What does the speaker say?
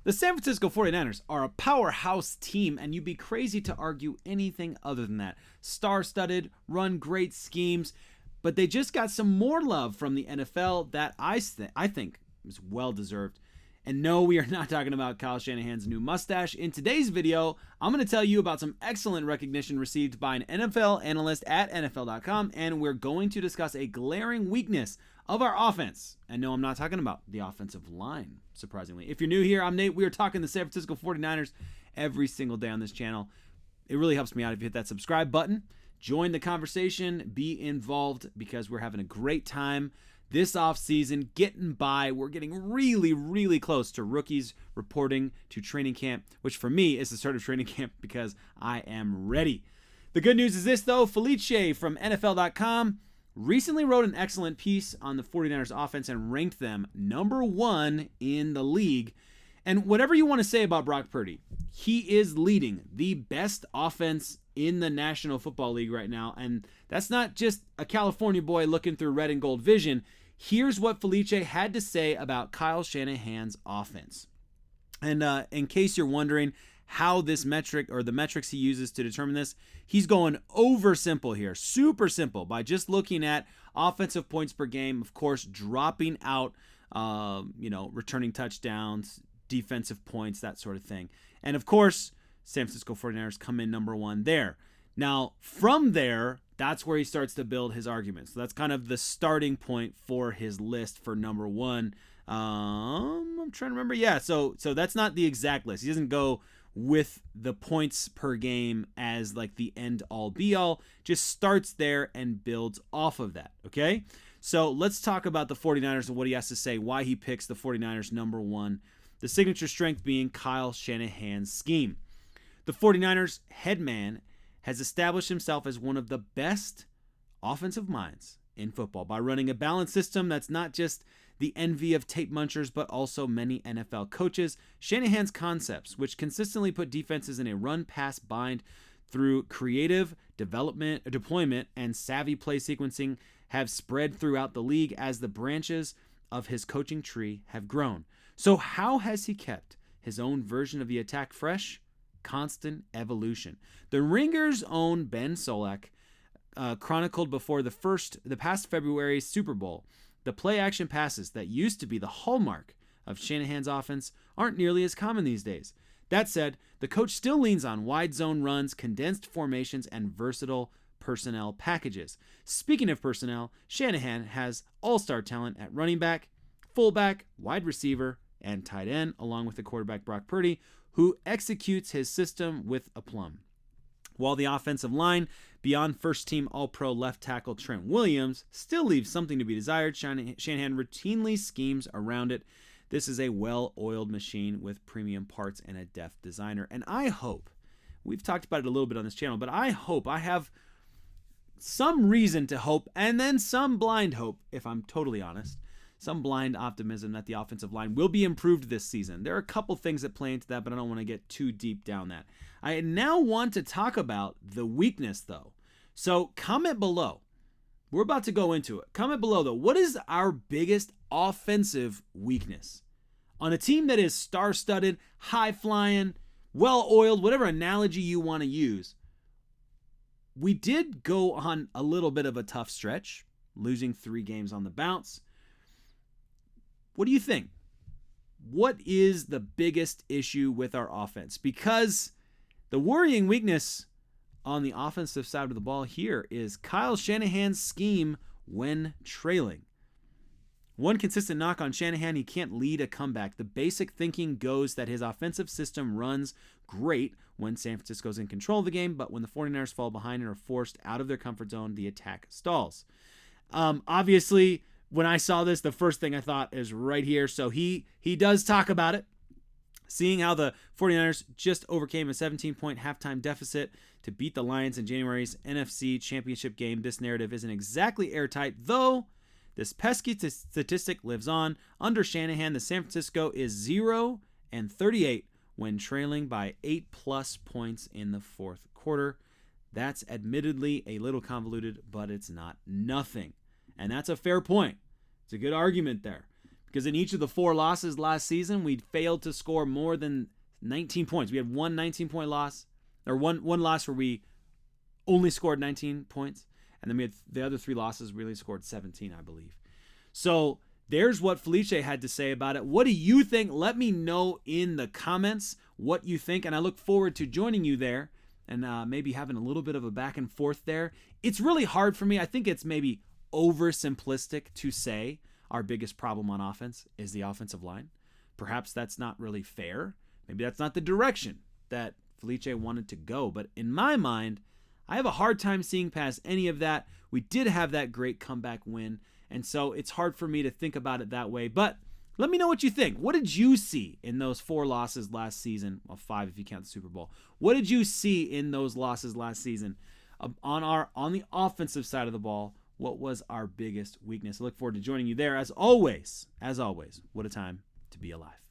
The San Francisco 49ers are a powerhouse team, and you'd be crazy to argue anything other than that. Star-studded, run great schemes, but they just got some more love from the NFL that I think is well-deserved. And no, we are not talking about Kyle Shanahan's new mustache. In today's video, I'm going to tell you about some excellent recognition received by an NFL analyst at NFL.com, and we're going to discuss a glaring weakness of our offense. And no, I'm not talking about the offensive line, surprisingly. If you're new here, I'm Nate. We are talking the San Francisco 49ers every single day on this channel. It really helps me out if you hit that subscribe button. Join the conversation, be involved, because we're having a great time this offseason, getting by. We're getting really, really close to rookies reporting to training camp, which for me is the start of training camp because I am ready. The good news is this, though. Felice from NFL.com recently wrote an excellent piece on the 49ers offense and ranked them number 1 in the league. And whatever you want to say about Brock Purdy, he is leading the best offense in the National Football League right now. And that's not just a California boy looking through red and gold vision. Here's what Felice had to say about Kyle Shanahan's offense. And in case you're wondering how this metric or the metrics he uses to determine this, he's going over simple here, super simple, by just looking at offensive points per game, of course, dropping out, returning touchdowns, defensive points, that sort of thing. And of course, San Francisco 49ers come in number 1 there. Now, from there, that's where he starts to build his arguments. So that's kind of the starting point for his list for number 1. I'm trying to remember. Yeah, so that's not the exact list. He doesn't go with the points per game as like the end all be all. Just starts there and builds off of that, okay? So let's talk about the 49ers and what he has to say, why he picks the 49ers number 1. The signature strength being Kyle Shanahan's scheme. The 49ers head man has established himself as one of the best offensive minds in football by running a balanced system that's not just the envy of tape munchers, but also many NFL coaches. Shanahan's concepts, which consistently put defenses in a run-pass bind through creative deployment and savvy play sequencing, have spread throughout the league as the branches of his coaching tree have grown. So how has he kept his own version of the attack fresh? Constant evolution. The Ringer's own Ben Solak chronicled before the past February's Super Bowl, the play-action passes that used to be the hallmark of Shanahan's offense aren't nearly as common these days. That said, the coach still leans on wide zone runs, condensed formations, and versatile personnel packages. Speaking of personnel, Shanahan has all-star talent at running back, fullback, wide receiver, and tight end, along with the quarterback Brock Purdy, who executes his system with aplomb. While the offensive line, beyond first-team All-Pro left tackle Trent Williams, still leaves something to be desired, Shanahan routinely schemes around it. This is a well-oiled machine with premium parts and a deft designer. And I hope, we've talked about it a little bit on this channel, but I hope, I have some reason to hope, and then some blind hope, if I'm totally honest, some blind optimism that the offensive line will be improved this season. There are a couple things that play into that, but I don't want to get too deep down that. I now want to talk about the weakness, though. So comment below. We're about to go into it. Comment below, though. What is our biggest offensive weakness? On a team that is star-studded, high-flying, well-oiled, whatever analogy you want to use, we did go on a little bit of a tough stretch, losing 3 games on the bounce. What do you think? What is the biggest issue with our offense? Because the worrying weakness on the offensive side of the ball here is Kyle Shanahan's scheme when trailing. One consistent knock on Shanahan, he can't lead a comeback. The basic thinking goes that his offensive system runs great when San Francisco's in control of the game, but when the 49ers fall behind and are forced out of their comfort zone, the attack stalls. Obviously, when I saw this, the first thing I thought is right here. So he does talk about it. Seeing how the 49ers just overcame a 17-point halftime deficit to beat the Lions in January's NFC Championship game, this narrative isn't exactly airtight, though this pesky statistic lives on. Under Shanahan, the San Francisco is 0-38 when trailing by 8+ points in the fourth quarter. That's admittedly a little convoluted, but it's not nothing. And that's a fair point. It's a good argument there. because in each of the 4 losses last season, we failed to score more than 19 points. We had one 19-point loss, or one loss where we only scored 19 points, and then we had the other 3 losses really scored 17, I believe. So there's what Felice had to say about it. What do you think? Let me know in the comments what you think, and I look forward to joining you there and maybe having a little bit of a back and forth there. It's really hard for me. I think it's maybe oversimplistic to say our biggest problem on offense is the offensive line. Perhaps that's not really fair. Maybe that's not the direction that Felice wanted to go. But in my mind, I have a hard time seeing past any of that. We did have that great comeback win, and so it's hard for me to think about it that way. But let me know what you think. What did you see in those 4 losses last season? Well, 5 if you count the Super Bowl. What did you see in those losses last season? On the offensive side of the ball, what was our biggest weakness? I look forward to joining you there. As always, what a time to be alive.